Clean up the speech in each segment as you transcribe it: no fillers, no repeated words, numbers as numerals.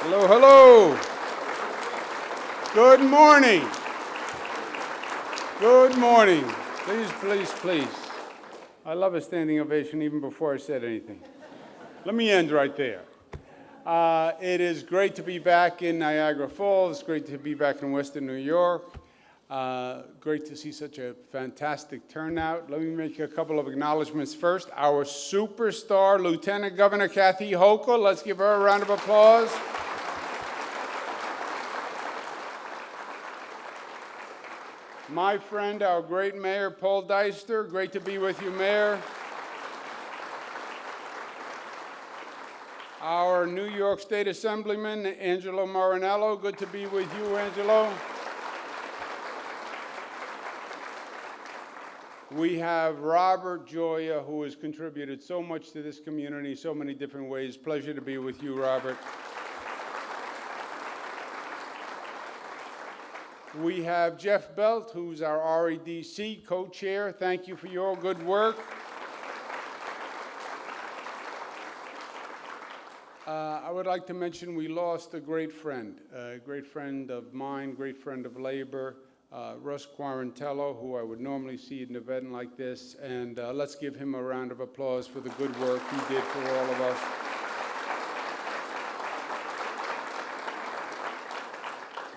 Hello, hello. Good morning. Good morning. Please, please, please. I love a standing ovation even before I said anything. Let me end right there. It is great to be back in Niagara Falls. Great to be back in Western New York. Great to see such a fantastic turnout. Let me make a couple of acknowledgments first. Our superstar, Lieutenant Governor Kathy Hochul. Let's give her a round of applause. My friend, our great Mayor, Paul Deister. Great to be with you, Mayor. Our New York State Assemblyman, Angelo Marinello. Good to be with you, Angelo. We have Robert Gioia, who has contributed so much to this community, so many different ways. Pleasure to be with you, Robert. We have Jeff Belt, who's our REDC co-chair. Thank you for your good work. I would like to mention we lost a great friend of mine, great friend of labor, Russ Quarantello, who I would normally see at an event like this. And let's give him a round of applause for the good work he did for all of us.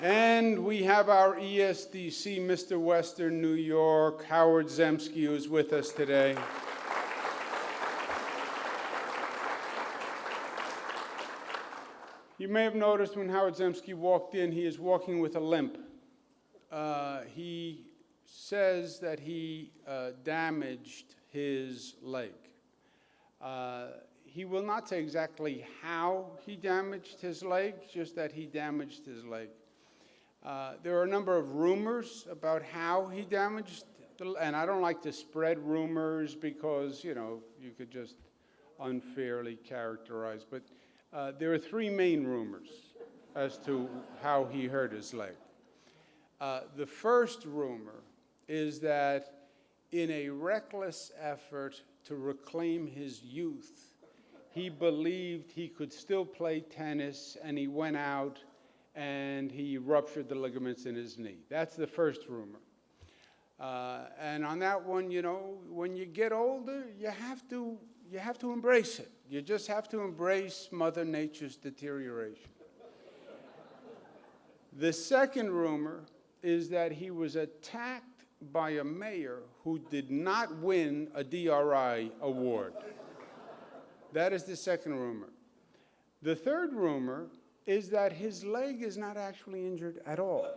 And we have our ESDC, Mr. Western New York, Howard Zemsky, who's with us today. You may have noticed when Howard Zemsky walked in, he is walking with a limp. He says that he damaged his leg. He will not say exactly how he damaged his leg, just that he damaged his leg. There are a number of rumors about how he damaged, and I don't like to spread rumors because, you could just unfairly characterize, but there are three main rumors as to how he hurt his leg. The first rumor is that in a reckless effort to reclaim his youth, he believed he could still play tennis, and he went out and he ruptured the ligaments in his knee. That's the first rumor. And on that one, when you get older, you have to embrace it. You just have to embrace Mother Nature's deterioration. The second rumor is that he was attacked by a mayor who did not win a DRI award. That is the second rumor. The third rumor is that his leg is not actually injured at all.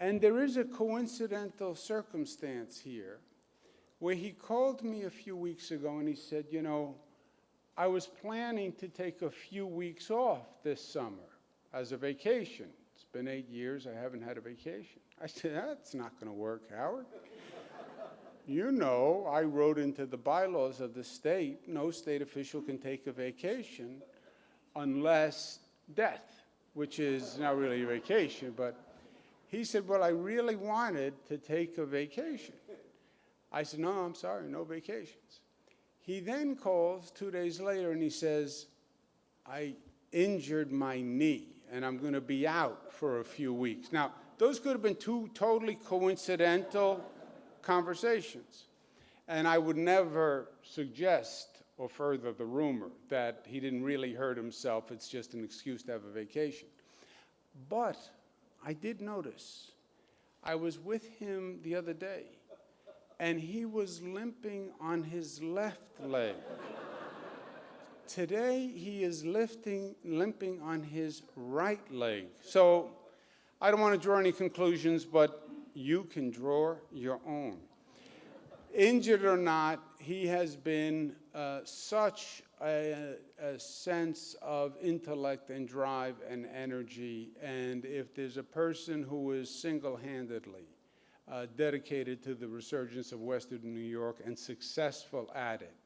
And there is a coincidental circumstance here where he called me a few weeks ago and he said, I was planning to take a few weeks off this summer as a vacation. It's been 8 years, I haven't had a vacation. I said, that's not going to work, Howard. I wrote into the bylaws of the state, no state official can take a vacation unless death, which is not really a vacation. But he said, well, I really wanted to take a vacation. I said, no, I'm sorry, no vacations. He then calls 2 days later and he says, I injured my knee and I'm going to be out for a few weeks. Now, those could have been two totally coincidental conversations. And I would never suggest or further the rumor that he didn't really hurt himself, it's just an excuse to have a vacation. But I did notice, I was with him the other day, and he was limping on his left leg. Today, he is limping on his right leg. So I don't want to draw any conclusions, but you can draw your own. Injured or not, he has been such a sense of intellect and drive and energy. And if there's a person who is single-handedly dedicated to the resurgence of Western New York and successful at it,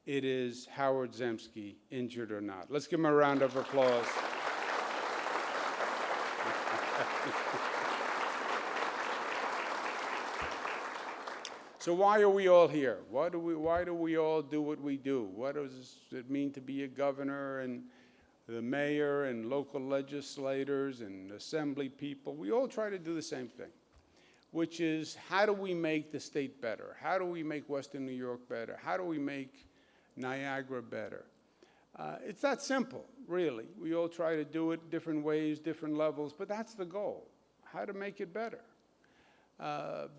it is Howard Zemsky, injured or not. Let's give him a round of applause. So why are we all here? Why do we all do what we do? What does it mean to be a governor? And the mayor and local legislators and assembly people, we all try to do the same thing, which is how do we make the state better? How do we make Western New York better? How do we make Niagara better? It's that simple, really. We all try to do it different ways, different levels, but that's the goal, how to make it better.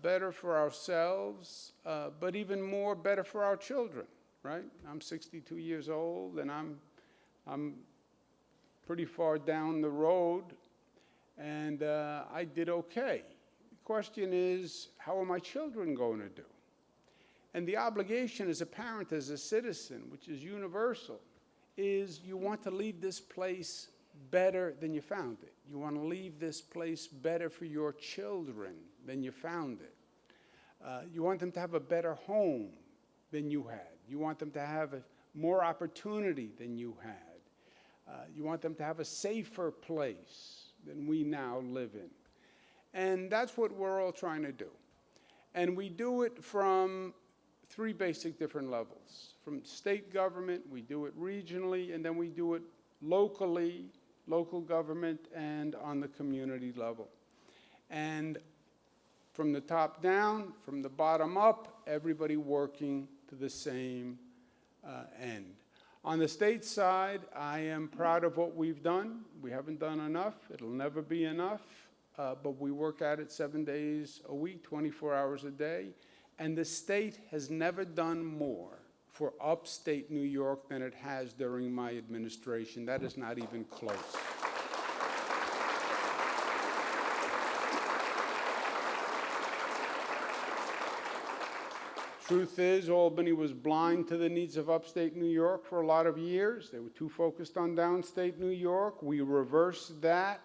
Better for ourselves, but even more better for our children, right? I'm 62 years old, and I'm pretty far down the road, and I did okay. The question is, how are my children going to do? And the obligation as a parent, as a citizen, which is universal, is you want to leave this place better than you found it. You want to leave this place better for your children than you found it. You want them to have a better home than you had. You want them to have more opportunity than you had. You want them to have a safer place than we now live in. And that's what we're all trying to do. And we do it from three basic different levels. From state government, we do it regionally, and then we do it locally, local government, and on the community level. And from the top down, from the bottom up, everybody working to the same end. On the state side, I am proud of what we've done. We haven't done enough. It'll never be enough, but we work at it 7 days a week, 24 hours a day. And the state has never done more for upstate New York than it has during my administration. That is not even close. Truth is, Albany was blind to the needs of upstate New York for a lot of years. They were too focused on downstate New York. We reversed that.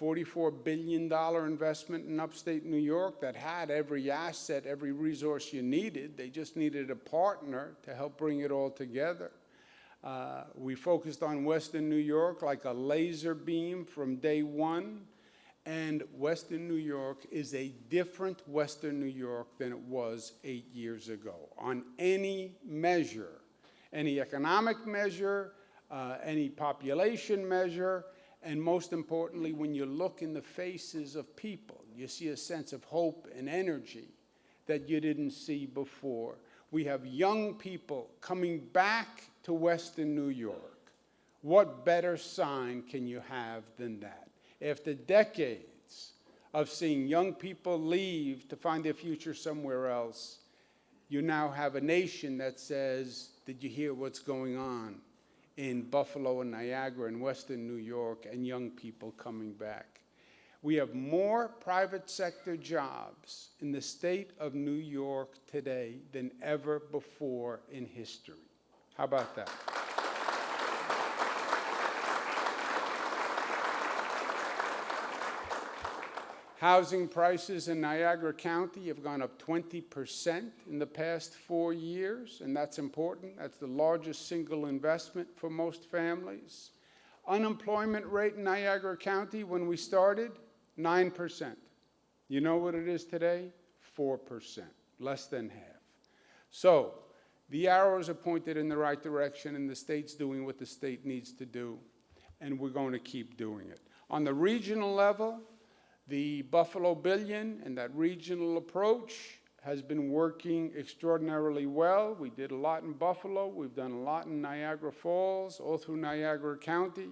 $44 billion investment in upstate New York that had every asset, every resource you needed. They just needed a partner to help bring it all together. We focused on Western New York like a laser beam from day one. And Western New York is a different Western New York than it was 8 years ago. On any measure, any economic measure, any population measure, and most importantly, when you look in the faces of people, you see a sense of hope and energy that you didn't see before. We have young people coming back to Western New York. What better sign can you have than that? After decades of seeing young people leave to find their future somewhere else, you now have a nation that says, did you hear what's going on in Buffalo and Niagara and Western New York, and young people coming back? We have more private sector jobs in the state of New York today than ever before in history. How about that? Housing prices in Niagara County have gone up 20% in the past 4 years, and that's important. That's the largest single investment for most families. Unemployment rate in Niagara County when we started, 9%. You know what it is today? 4%, less than half. So the arrows are pointed in the right direction, and the state's doing what the state needs to do, and we're going to keep doing it. On the regional level, the Buffalo Billion and that regional approach has been working extraordinarily well. We did a lot in Buffalo. We've done a lot in Niagara Falls, all through Niagara County.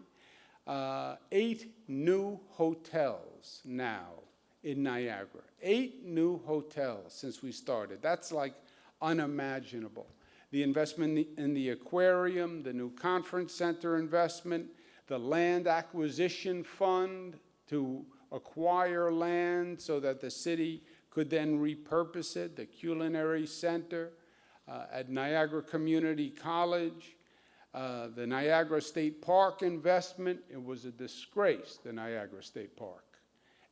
8 new hotels now in Niagara. 8 new hotels since we started. That's like unimaginable. The investment in the aquarium, the new conference center investment, the land acquisition fund to acquire land so that the city could then repurpose it, the culinary center at Niagara Community College, the Niagara State Park investment. It was a disgrace, the Niagara State Park.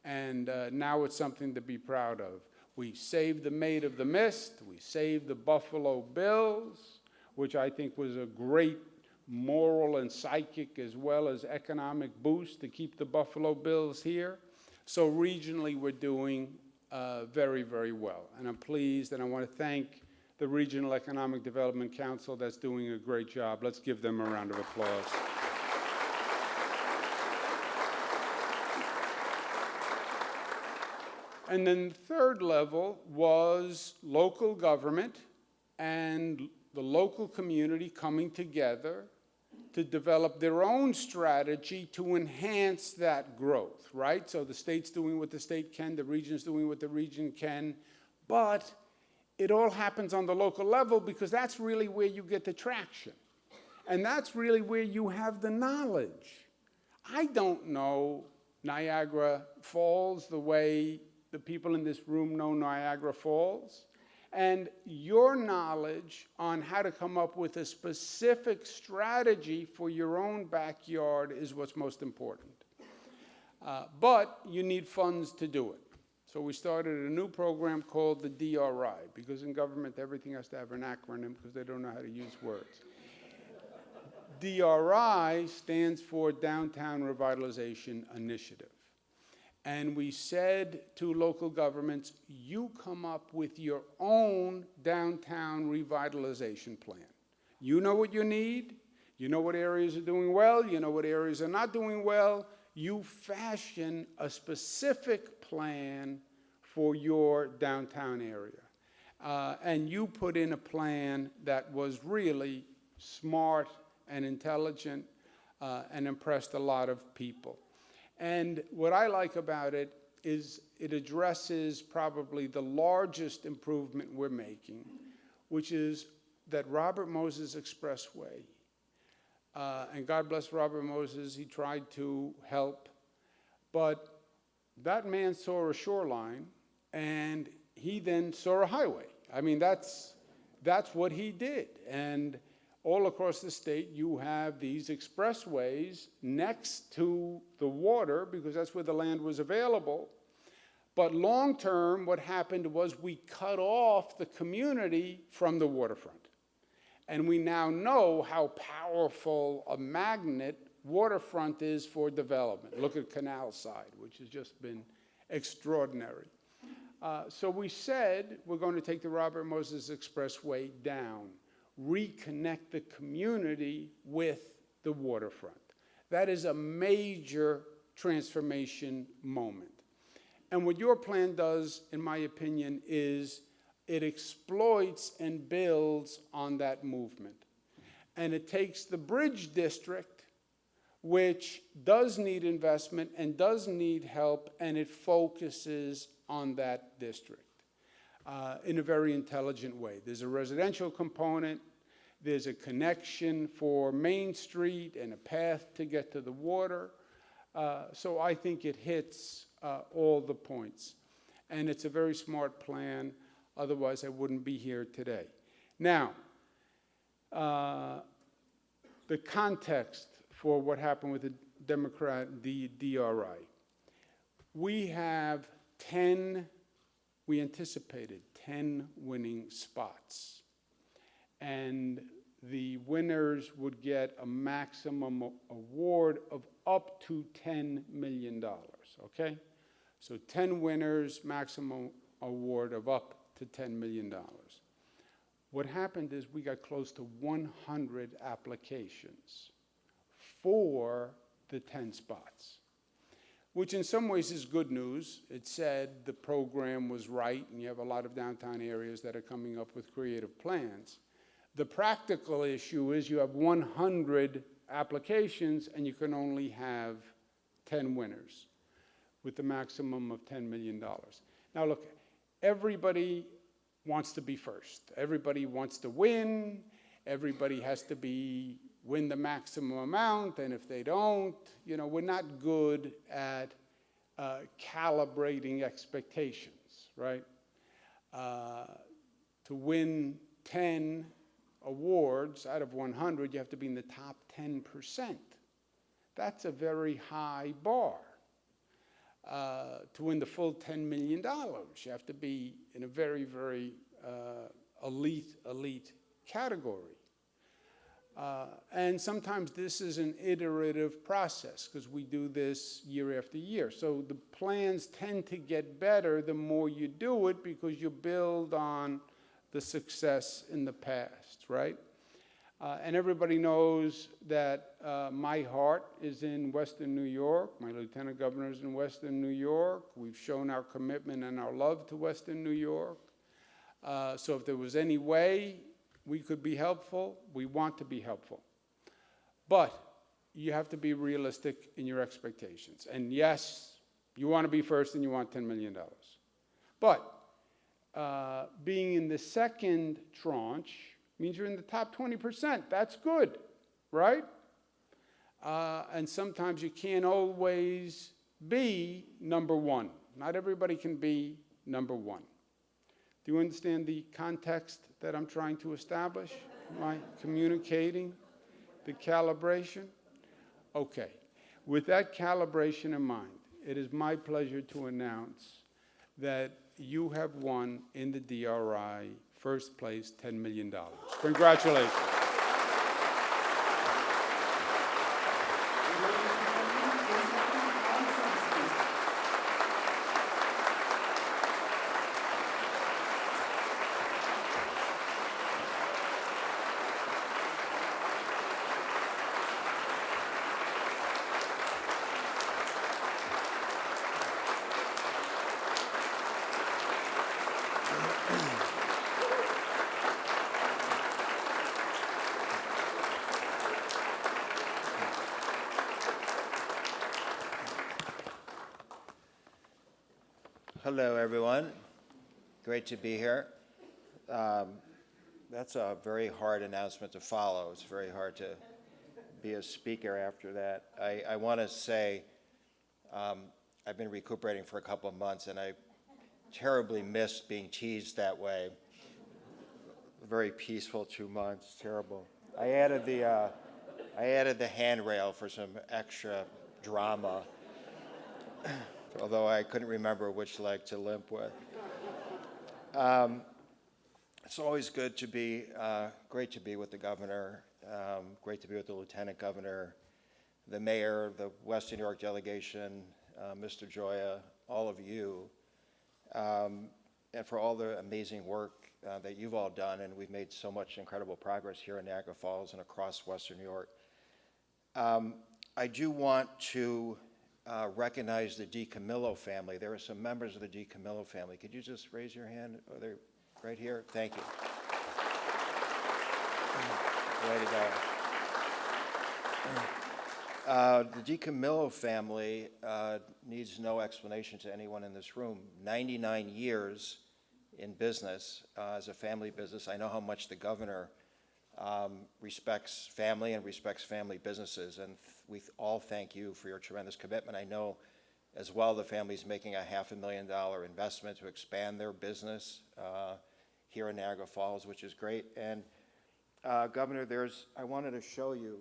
And now it's something to be proud of. We saved the Maid of the Mist. We saved the Buffalo Bills, which I think was a great moral and psychic as well as economic boost to keep the Buffalo Bills here. So regionally, we're doing very, very well. And I'm pleased, and I want to thank the Regional Economic Development Council that's doing a great job. Let's give them a round of applause. And then the third level was local government and the local community coming together to develop their own strategy to enhance that growth, right? So the state's doing what the state can, the region's doing what the region can, but it all happens on the local level because that's really where you get the traction. And that's really where you have the knowledge. I don't know Niagara Falls the way the people in this room know Niagara Falls. And your knowledge on how to come up with a specific strategy for your own backyard is what's most important. But you need funds to do it. So we started a new program called the DRI, because in government everything has to have an acronym because they don't know how to use words. DRI stands for Downtown Revitalization Initiative. And we said to local governments, you come up with your own downtown revitalization plan. You know what you need. You know what areas are doing well. You know what areas are not doing well. You fashion a specific plan for your downtown area. And you put in a plan that was really smart and intelligent and impressed a lot of people. And what I like about it is it addresses probably the largest improvement we're making, which is that Robert Moses Expressway. And God bless Robert Moses, he tried to help. But that man saw a shoreline, and he then saw a highway. I mean, that's what he did. And all across the state, you have these expressways next to the water because that's where the land was available. But long term, what happened was we cut off the community from the waterfront. And we now know how powerful a magnet waterfront is for development. Look at Canal Side, which has just been extraordinary. So we said we're going to take the Robert Moses Expressway down, reconnect the community with the waterfront. That is a major transformation moment. And what your plan does, in my opinion, is it exploits and builds on that movement. And it takes the Bridge District, which does need investment and does need help, and it focuses on that district in a very intelligent way. There's a residential component, there's a connection for Main Street and a path to get to the water. So I think it hits all the points. And it's a very smart plan, otherwise I wouldn't be here today. Now, the context for what happened with the DRI. We have 10, we anticipated 10 winning spots. And the winners would get a maximum award of up to $10 million, okay? So 10 winners, maximum award of up to $10 million. What happened is we got close to 100 applications for the 10 spots, which in some ways is good news. It said the program was right, and you have a lot of downtown areas that are coming up with creative plans. The practical issue is you have 100 applications, and you can only have 10 winners with the maximum of $10 million. Now look, everybody wants to be first. Everybody wants to win. Everybody has to win the maximum amount, and if they don't, we're not good at calibrating expectations, right? To win 10 awards out of 100, you have to be in the top 10%. That's a very high bar. To win the full $10 million, you have to be in a very, very elite category. And sometimes this is an iterative process because we do this year after year. So the plans tend to get better the more you do it because you build on the success in the past, right? And everybody knows that my heart is in Western New York. My lieutenant governor is in Western New York. We've shown our commitment and our love to Western New York. So if there was any way we could be helpful, we want to be helpful. But you have to be realistic in your expectations. And yes, you want to be first and you want $10 million. But being in the second tranche means you're in the top 20%. That's good, right? And sometimes you can't always be number one. Not everybody can be number one. Do you understand the context that I'm trying to establish? Am I communicating the calibration? Okay. With that calibration in mind, it is my pleasure to announce that you have won in the DRI first place, $10 million. Congratulations. Hello, everyone. Great to be here. That's a very hard announcement to follow. It's very hard to be a speaker after that. I want to say I've been recuperating for a couple of months, and I terribly missed being teased that way. Very peaceful 2 months, terrible. I added the handrail for some extra drama. Although I couldn't remember which leg to limp with. It's always good to be, great to be with the governor, great to be with the lieutenant governor, the mayor, the Western New York delegation, Mr. Joya, all of you, and for all the amazing work that you've all done, and we've made so much incredible progress here in Niagara Falls and across Western New York. I do want to recognize the DiCamillo family. There are some members of the DiCamillo family. Could you just raise your hand? Oh, they're right here. Thank you. Way to go. The DiCamillo family needs no explanation to anyone in this room. 99 years in business as a family business. I know how much the governor respects family and respects family businesses, and we all thank you for your tremendous commitment. I know as well the family's making a $500,000 investment to expand their business here in Niagara Falls, which is great. And Governor, I wanted to show you,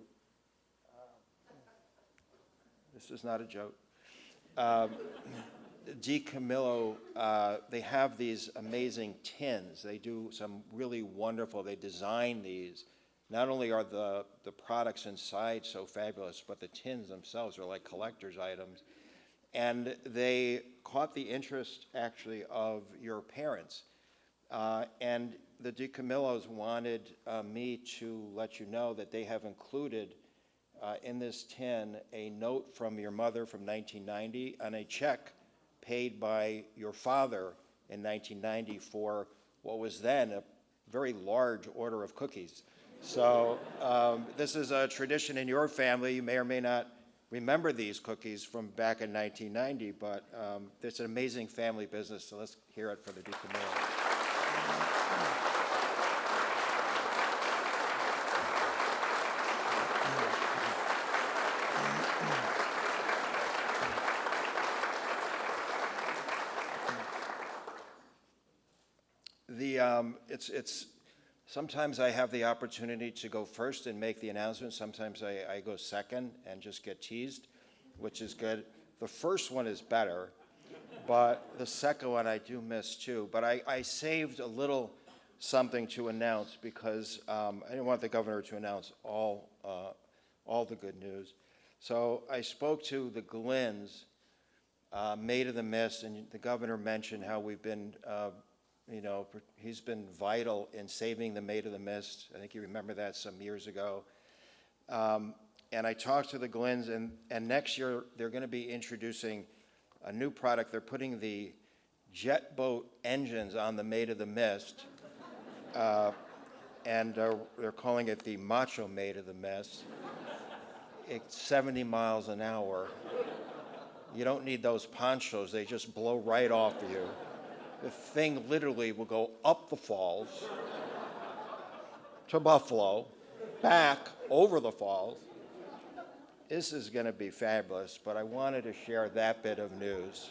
this is not a joke. DiCamillo, they have these amazing tins. They do some really wonderful, they design these. Not only are the products inside so fabulous, but the tins themselves are like collector's items. And they caught the interest, actually, of your parents. And the DiCamillos wanted me to let you know that they have included in this tin a note from your mother from 1990 and a check paid by your father in 1990 for what was then a very large order of cookies. So this is a tradition in your family. You may or may not remember these cookies from back in 1990, but it's an amazing family business, so let's hear it for the DiCamillo. Sometimes I have the opportunity to go first and make the announcement. Sometimes I go second and just get teased, which is good. The first one is better, but the second one I do miss too. But I saved a little something to announce because I didn't want the governor to announce all the good news. So I spoke to the Glyns, Maid of the Mist, and the governor mentioned how we've been he's been vital in saving the Maid of the Mist. I think you remember that some years ago. And I talked to the Glyns, and next year they're going to be introducing a new product. They're putting the jet boat engines on the Maid of the Mist, and they're calling it the Macho Maid of the Mist. It's 70 miles an hour. You don't need those ponchos. They just blow right off of you. The thing literally will go up the falls to Buffalo, back over the falls. This is going to be fabulous, but I wanted to share that bit of news,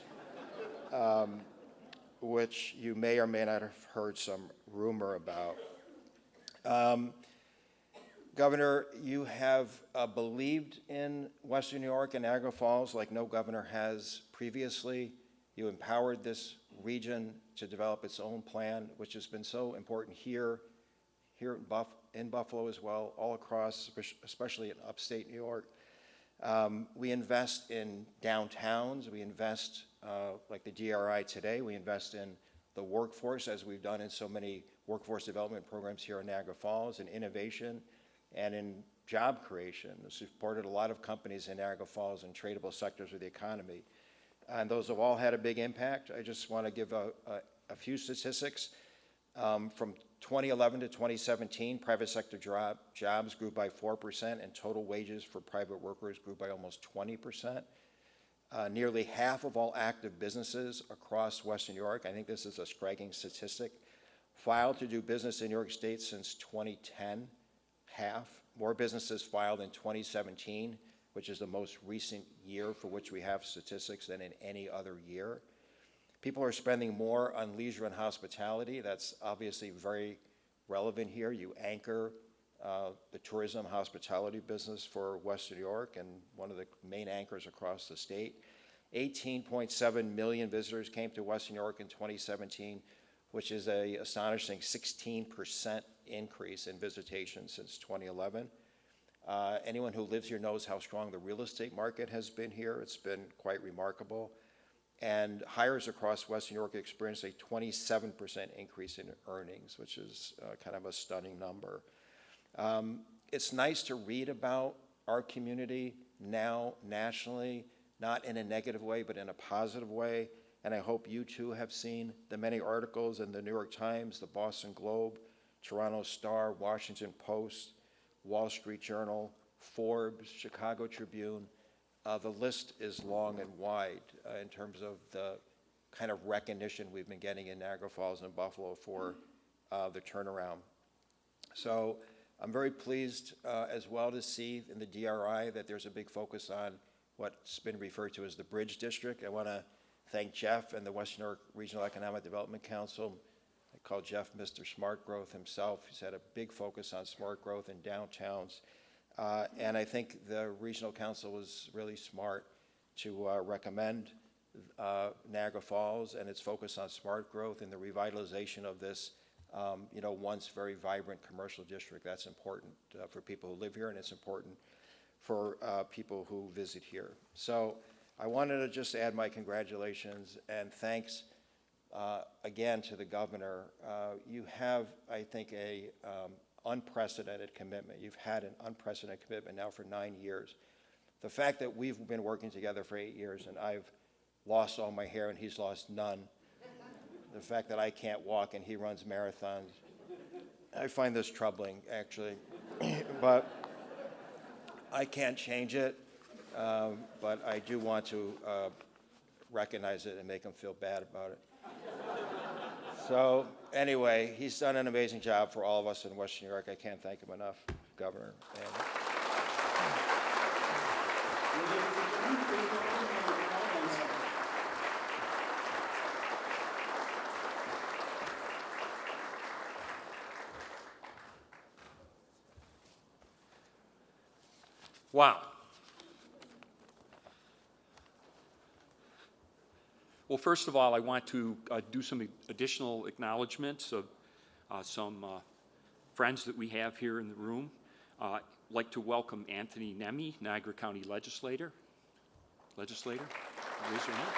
which you may or may not have heard some rumor about. Governor, you have believed in Western New York and Niagara Falls like no governor has previously. You empowered this region to develop its own plan, which has been so important here in Buffalo as well, all across, especially in upstate New York. We invest in downtowns. We invest, like the DRI today, we invest in the workforce, as we've done in so many workforce development programs here in Niagara Falls, in innovation and in job creation. We've supported a lot of companies in Niagara Falls and tradable sectors of the economy. And those have all had a big impact. I just want to give a few statistics. From 2011 to 2017, private sector jobs grew by 4%, and total wages for private workers grew by almost 20%. Nearly half of all active businesses across Western New York, I think this is a striking statistic, filed to do business in New York State since 2010. Half. More businesses filed in 2017, which is the most recent year for which we have statistics, than in any other year. People are spending more on leisure and hospitality. That's obviously very relevant here. You anchor the tourism hospitality business for Western New York, and one of the main anchors across the state. 18.7 million visitors came to Western New York in 2017, which is an astonishing 16% increase in visitation since 2011. Anyone who lives here knows how strong the real estate market has been here. It's been quite remarkable. And hires across Western New York experienced a 27% increase in earnings, which is kind of a stunning number. It's nice to read about our community now nationally, not in a negative way, but in a positive way. And I hope you too have seen the many articles in the New York Times, the Boston Globe, Toronto Star, Washington Post, Wall Street Journal, Forbes, Chicago Tribune. The list is long and wide in terms of the kind of recognition we've been getting in Niagara Falls and Buffalo for the turnaround. So I'm very pleased as well to see in the DRI that there's a big focus on what's been referred to as the Bridge District. I want to thank Jeff and the Western New York Regional Economic Development Council. I call Jeff Mr. Smart Growth himself. He's had a big focus on smart growth in downtowns. And I think the Regional Council was really smart to recommend Niagara Falls and its focus on smart growth and the revitalization of this, once very vibrant commercial district. That's important for people who live here, and it's important for people who visit here. So I wanted to just add my congratulations and thanks again to the governor. You have, I think, a unprecedented commitment. You've had an unprecedented commitment now for 9 years. The fact that we've been working together for 8 years and I've lost all my hair and he's lost none. The fact that I can't walk and he runs marathons. I find this troubling, actually. But I can't change it. But I do want to recognize it and make him feel bad about it. So anyway, he's done an amazing job for all of us in Western New York. I can't thank him enough, Governor. Wow. Well, first of all, I want to do some additional acknowledgments of some friends that we have here in the room. I'd like to welcome Anthony Nemi, Niagara County Legislator. Raise your hand.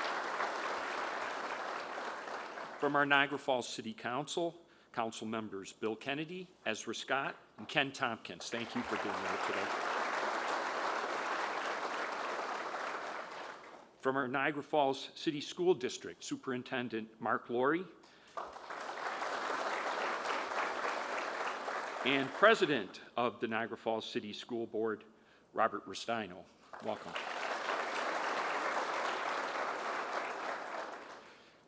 From our Niagara Falls City Council, council members Bill Kennedy, Ezra Scott, and Ken Tompkins. Thank you for being here today. From our Niagara Falls City School District, Superintendent Mark Laurie, and President of the Niagara Falls City School Board, Robert Restaino. Welcome.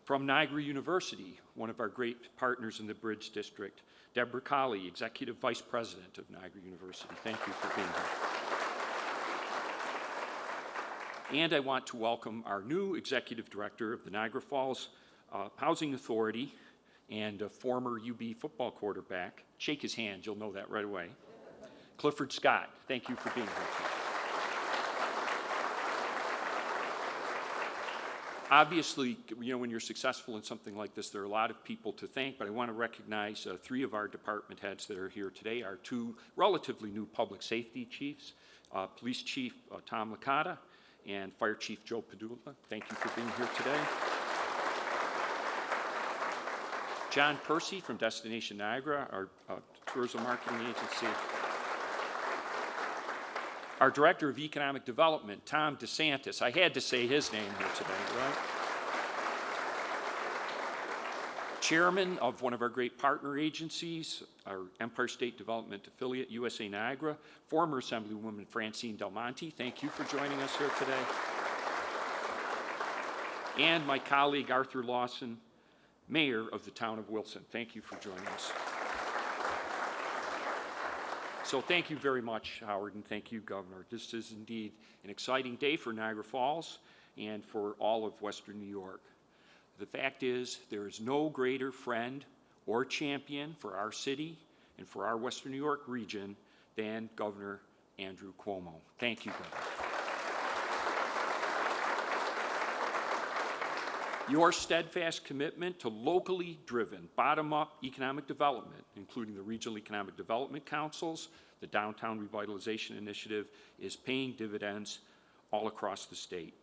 From Niagara University, one of our great partners in the Bridge District, Deborah Colley, Executive Vice President of Niagara University. Thank you for being here. And I want to welcome our new Executive Director of the Niagara Falls Housing Authority and a former UB football quarterback. Shake his hand, you'll know that right away. Clifford Scott, thank you for being here. Obviously, you know, when you're successful in something like this, there are a lot of people to thank, but I want to recognize three of our department heads that are here today, our two relatively new public safety chiefs, Police Chief Tom Licata and Fire Chief Joe Padula. Thank you for being here today. John Percy from Destination Niagara, our tourism marketing agency. Our Director of Economic Development, Tom DeSantis. I had to say his name here today, right? Chairman of one of our great partner agencies, our Empire State Development affiliate, USA Niagara, former Assemblywoman Francine Del Monte. Thank you for joining us here today. And my colleague, Arthur Lawson, Mayor of the town of Wilson. Thank you for joining us. So thank you very much, Howard, and thank you, Governor. This is indeed an exciting day for Niagara Falls and for all of Western New York. The fact is, there is no greater friend or champion for our city and for our Western New York region than Governor Andrew Cuomo. Thank you, Governor. Your steadfast commitment to locally driven, bottom-up economic development, including the Regional Economic Development Councils, the Downtown Revitalization Initiative, is paying dividends all across the state.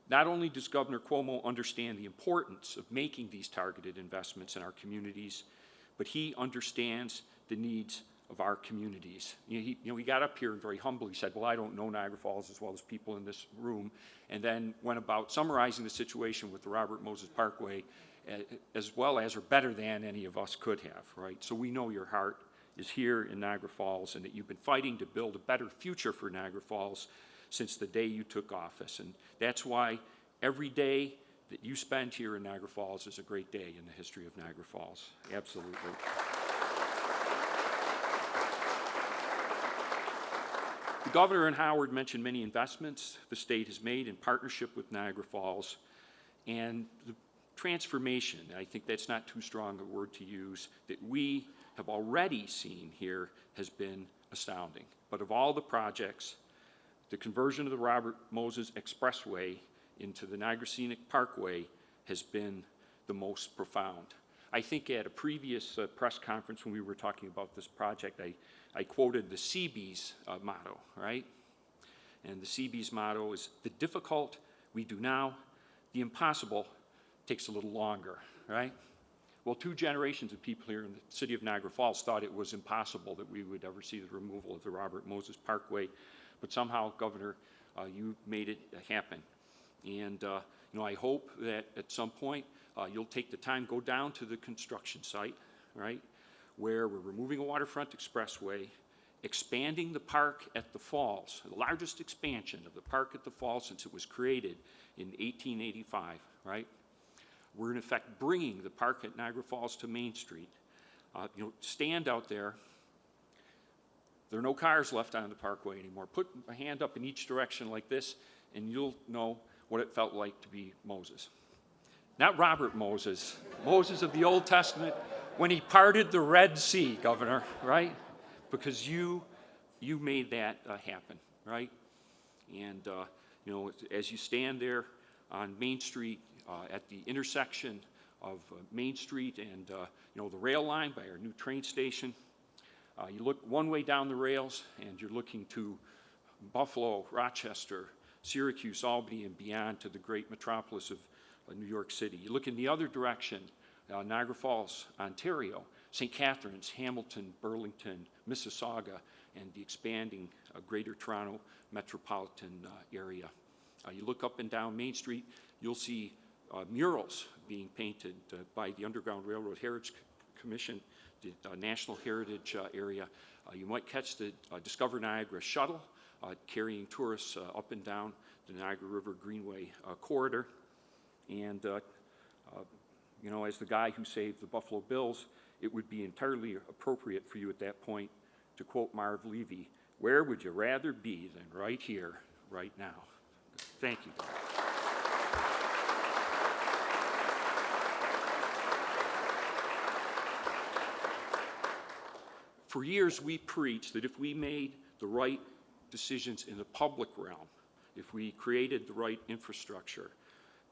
Not only does Governor Cuomo understand the importance of making these targeted investments in our communities, but he understands the needs of our communities. He got up here and very humbly said, well, I don't know Niagara Falls as well as people in this room, and then went about summarizing the situation with the Robert Moses Parkway as well as, or better than, any of us could have, right? So we know your heart is here in Niagara Falls and that you've been fighting to build a better future for Niagara Falls since the day you took office. And that's why every day that you spend here in Niagara Falls is a great day in the history of Niagara Falls. Absolutely. The Governor and Howard mentioned many investments the state has made in partnership with Niagara Falls, and the transformation, I think that's not too strong a word to use, that we have already seen here has been astounding. But of all the projects, the conversion of the Robert Moses Expressway into the Niagara Scenic Parkway has been the most profound. I think at a previous press conference when we were talking about this project, I quoted the Seabees motto, right? And the Seabees motto is, the difficult we do now, the impossible takes a little longer, right? Well, 2 generations of people here in the city of Niagara Falls thought it was impossible that we would ever see the removal of the Robert Moses Parkway, but somehow, Governor, you made it happen. And I hope that at some point you'll take the time, go down to the construction site, right, where we're removing a waterfront expressway, expanding the park at the falls, the largest expansion of the park at the falls since it was created in 1885, right? We're in effect bringing the park at Niagara Falls to Main Street. Stand out there. There are no cars left on the parkway anymore. Put a hand up in each direction like this, and you'll know what it felt like to be Moses. Not Robert Moses, Moses of the Old Testament, when he parted the Red Sea, Governor, right? Because you made that happen, right? And, as you stand there on Main Street, at the intersection of Main Street and, the rail line by our new train station, you look one way down the rails and you're looking to Buffalo, Rochester, Syracuse, Albany, and beyond to the great metropolis of New York City. You look in the other direction, Niagara Falls, Ontario, St. Catharines, Hamilton, Burlington, Mississauga, and the expanding Greater Toronto metropolitan area. You look up and down Main Street, you'll see murals being painted by the Underground Railroad Heritage Commission, the National Heritage Area. You might catch the Discover Niagara shuttle carrying tourists up and down the Niagara River Greenway corridor. And, you know, as the guy who saved the Buffalo Bills, it would be entirely appropriate for you at that point to quote Marv Levy, "Where would you rather be than right here, right now?" Thank you, Governor. For years, we preached that if we made the right decisions in the public realm, if we created the right infrastructure,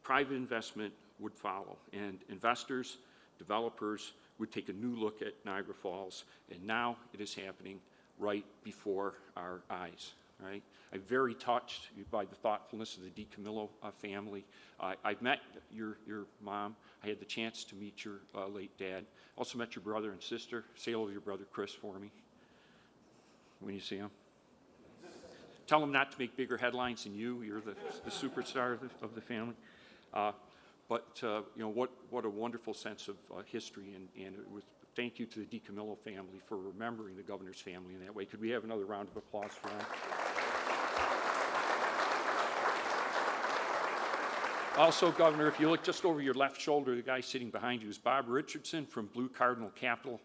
private investment would follow, and investors, developers would take a new look at Niagara Falls, and now it is happening right before our eyes, right? I'm very touched by the thoughtfulness of the DiCamillo family. I've met your mom. I had the chance to meet your late dad. Also met your brother and sister. Say hello to your brother Chris for me when you see him. Tell him not to make bigger headlines than you. You're the superstar of the family. But you know, what a wonderful sense of history, and it was, thank you to the DiCamillo family for remembering the governor's family in that way. Could we have another round of applause for them? Also, Governor, if you look just over your left shoulder, the guy sitting behind you is Bob Richardson from Blue Cardinal Capital.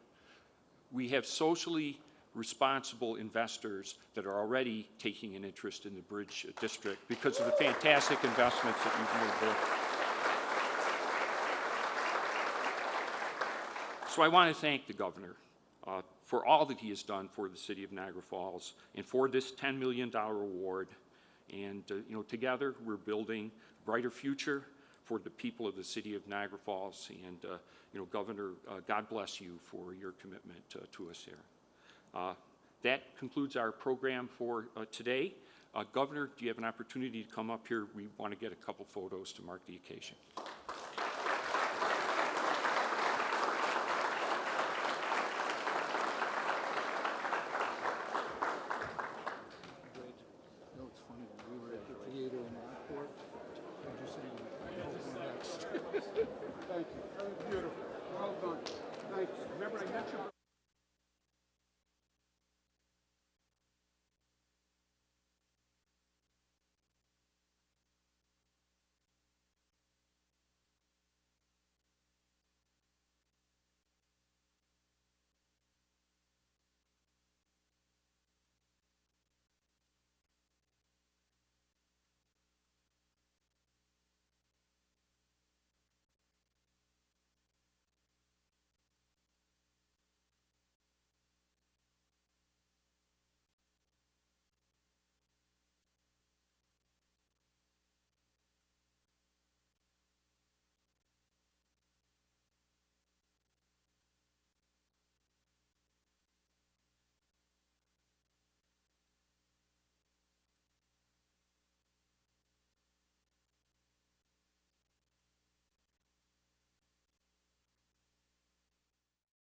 We have socially responsible investors that are already taking an interest in the Bridge District because of the fantastic investments that you've made there. So I want to thank the governor for all that he has done for the city of Niagara Falls and for this $10 million award. And you know, together we're building a brighter future for the people of the city of Niagara Falls. And you know, Governor, God bless you for your commitment to us here. That concludes our program for today. Governor, do you have an opportunity to come up here? We want to get a couple photos to mark the occasion.